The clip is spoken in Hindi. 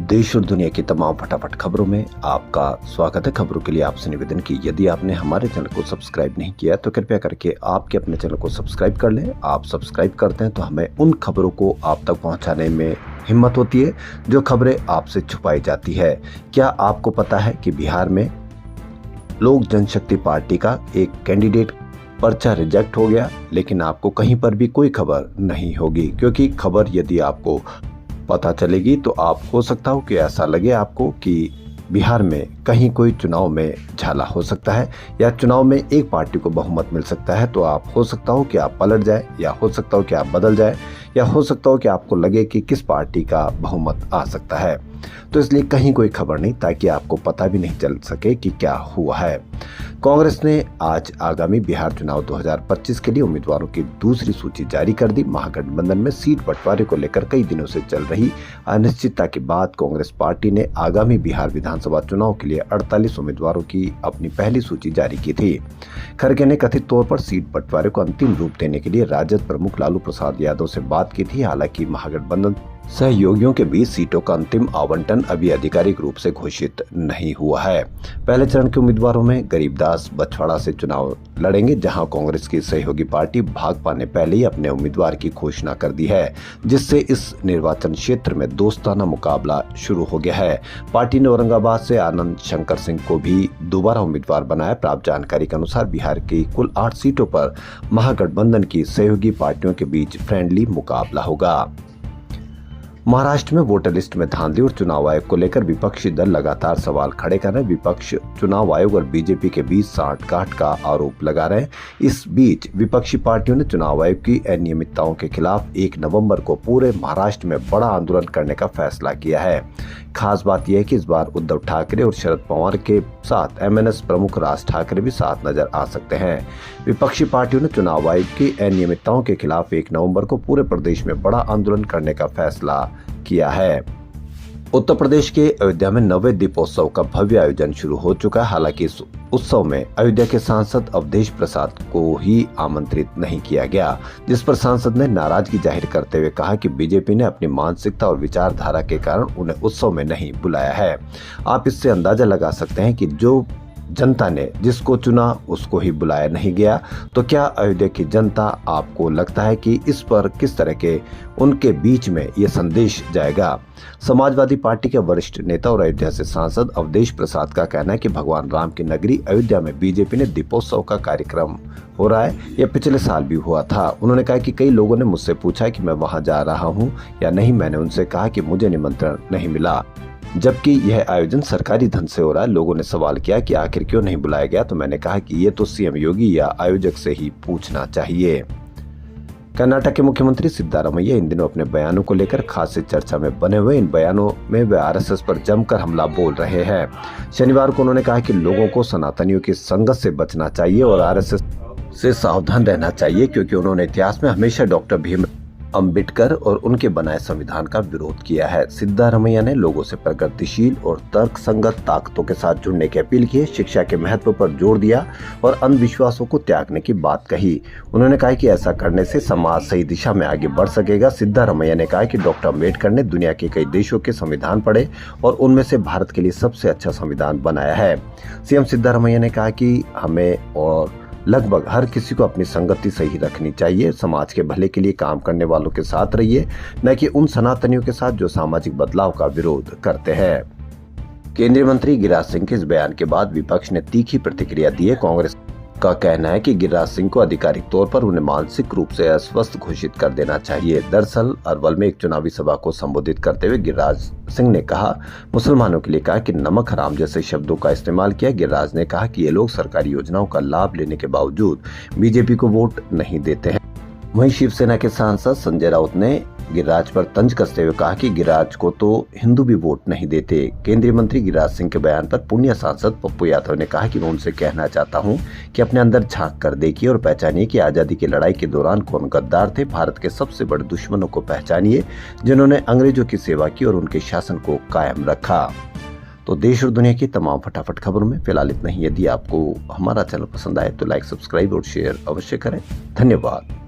देश और दुनिया की तमाम फटाफट खबरों में आपका स्वागत है। खबरों के लिए आपसे निवेदन की यदि आपने हमारे चैनल को सब्सक्राइब नहीं किया तो कृपया करके आपके अपने चैनल को सब्सक्राइब कर लें। आप सब्सक्राइब करते हैं तो हमें उन खबरों को आप तक पहुंचाने में हिम्मत होती है जो खबरें आपसे छुपाई जाती है। क्या आपको पता है कि बिहार में लोक जनशक्ति पार्टी का एक कैंडिडेट पर्चा रिजेक्ट हो गया, लेकिन आपको कहीं पर भी कोई खबर नहीं होगी, क्योंकि खबर यदि आपको पता चलेगी तो आप हो सकता हो कि ऐसा लगे आपको कि बिहार में कहीं कोई चुनाव में झाला हो सकता है या चुनाव में एक पार्टी को बहुमत मिल सकता है, तो आप हो सकता हो कि आप पलट जाए या हो सकता हो कि आप बदल जाए या हो सकता हो कि आपको लगे कि किस पार्टी का बहुमत आ सकता है। तो इसलिए कहीं कोई खबर नहीं, ताकि आपको पता भी नहीं चल सके कि क्या हुआ है। कांग्रेस ने आज आगामी बिहार चुनाव 2025 के लिए उम्मीदवारों की दूसरी सूची जारी कर दी। महागठबंधन में सीट बंटवारे को लेकर कई दिनों से चल रही अनिश्चितता के बाद कांग्रेस पार्टी ने आगामी बिहार विधानसभा चुनाव के लिए 48 उम्मीदवारों की अपनी पहली सूची जारी की थी। खड़गे ने कथित तौर पर सीट बंटवारे को अंतिम रूप देने के लिए राजद प्रमुख लालू प्रसाद यादव से बात की थी। हालांकि महागठबंधन सहयोगियों के बीच सीटों का अंतिम आवंटन अभी आधिकारिक रूप से घोषित नहीं हुआ है। पहले चरण के उम्मीदवारों में गरीबदास बछवाड़ा से चुनाव लड़ेंगे, जहां कांग्रेस की सहयोगी पार्टी भाकपा ने पहले ही अपने उम्मीदवार की घोषणा कर दी है, जिससे इस निर्वाचन क्षेत्र में दोस्ताना मुकाबला शुरू हो गया है। पार्टी ने औरंगाबाद से आनंद शंकर सिंह को भी दोबारा उम्मीदवार बनाया। प्राप्त जानकारी के अनुसार बिहार की कुल 8 सीटों पर महागठबंधन की सहयोगी पार्टियों के बीच फ्रेंडली मुकाबला होगा। महाराष्ट्र में वोटर लिस्ट में धांधली और चुनाव आयोग को लेकर विपक्षी दल लगातार सवाल खड़े कर रहे हैं। विपक्ष चुनाव आयोग और बीजेपी के बीच सांठगांठ का आरोप लगा रहे हैं। इस बीच विपक्षी पार्टियों ने चुनाव आयोग की अनियमितताओं के खिलाफ 1 नवंबर को पूरे महाराष्ट्र में बड़ा आंदोलन करने का फैसला किया है। खास बात यह है कि इस बार उद्धव ठाकरे और शरद पवार के साथ एमएनएस प्रमुख राज ठाकरे भी साथ नजर आ सकते हैं। विपक्षी पार्टियों ने चुनाव आयोग की अनियमितताओं के खिलाफ 1 नवंबर को पूरे प्रदेश में बड़ा आंदोलन करने का फैसला किया है। उत्तर प्रदेश के अयोध्या में नवे दीपोत्सव का भव्य आयोजन शुरू हो चुका है। हालांकि इस उत्सव में अयोध्या के सांसद अवधेश प्रसाद को ही आमंत्रित नहीं किया गया, जिस पर सांसद ने नाराजगी जाहिर करते हुए कहा कि बीजेपी ने अपनी मानसिकता और विचारधारा के कारण उन्हें उत्सव में नहीं बुलाया है। आप इससे अंदाजा लगा सकते हैं कि जो जनता ने जिसको चुना उसको ही बुलाया नहीं गया। तो क्या अयोध्या की जनता, आपको लगता है कि इस पर किस तरह के उनके बीच में ये संदेश जाएगा? समाजवादी पार्टी के वरिष्ठ नेता और अयोध्या से सांसद अवधेश प्रसाद का कहना है कि भगवान राम की नगरी अयोध्या में बीजेपी ने दीपोत्सव का कार्यक्रम हो रहा है। यह पिछले साल भी हुआ था। उन्होंने कहा कि कई लोगों ने मुझसे पूछा कि मैं वहां जा रहा हूं या नहीं। मैंने उनसे कहा कि मुझे निमंत्रण नहीं मिला, जबकि यह आयोजन सरकारी धन से हो रहा है। लोगों ने सवाल किया कि आखिर क्यों नहीं बुलाया गया, तो मैंने कहा कि ये तो सीएम योगी या आयोजक से ही पूछना चाहिए। कर्नाटक के मुख्यमंत्री सिद्धारमैया इन दिनों अपने बयानों को लेकर खासी चर्चा में बने हुए। इन बयानों में वे आरएसएस पर जमकर हमला बोल रहे हैं। शनिवार को उन्होंने कहा कि लोगों को सनातनियों की संगत से बचना चाहिए और आरएसएस से सावधान रहना चाहिए, क्योंकि उन्होंने इतिहास में हमेशा डॉक्टर भीम अम्बेडकर और उनके बनाए संविधान का विरोध किया है। सिद्धारमैया ने लोगों से प्रगतिशील और तर्कसंगत ताकतों के साथ जुड़ने की अपील की, शिक्षा के महत्व पर जोर दिया और अंधविश्वासों को त्यागने की बात कही। उन्होंने कहा कि ऐसा करने से समाज सही दिशा में आगे बढ़ सकेगा। सिद्धारमैया ने कहा कि डॉक्टर अम्बेडकर ने दुनिया के कई देशों के संविधान पढ़े और उनमें से भारत के लिए सबसे अच्छा संविधान बनाया है। सीएम सिद्धारमैया ने कहा कि हमें और लगभग हर किसी को अपनी संगति सही रखनी चाहिए। समाज के भले के लिए काम करने वालों के साथ रहिए, न कि उन सनातनियों के साथ जो सामाजिक बदलाव का विरोध करते हैं। केंद्रीय मंत्री गिरिराज सिंह के इस बयान के बाद विपक्ष ने तीखी प्रतिक्रिया दी है। कांग्रेस का कहना है कि गिरिराज सिंह को आधिकारिक तौर पर उन्हें मानसिक रूप से अस्वस्थ घोषित कर देना चाहिए। दरअसल अरवल में एक चुनावी सभा को संबोधित करते हुए गिरिराज सिंह ने कहा, मुसलमानों के लिए कहा कि नमक हराम जैसे शब्दों का इस्तेमाल किया। गिरिराज ने कहा कि ये लोग सरकारी योजनाओं का लाभ लेने के बावजूद बीजेपी को वोट नहीं देते हैं। वहीं शिवसेना के सांसद संजय राउत ने गिरिराज पर तंज कसते हुए कहा कि गिरिराज को तो हिंदू भी वोट नहीं देते। केंद्रीय मंत्री गिरिराज सिंह के बयान पर पूर्णिया सांसद पप्पू यादव ने कहा कि मैं उनसे कहना चाहता हूं कि अपने अंदर झांक कर देखिए और पहचानिए कि आजादी की लड़ाई के दौरान कौन गद्दार थे। भारत के सबसे बड़े दुश्मनों को पहचानिए, जिन्होंने अंग्रेजों की सेवा की और उनके शासन को कायम रखा। तो देश और दुनिया की तमाम फटाफट खबरों में फिलहाल इतना ही। यदि आपको हमारा चैनल पसंद आए तो लाइक, सब्सक्राइब और शेयर अवश्य करें। धन्यवाद।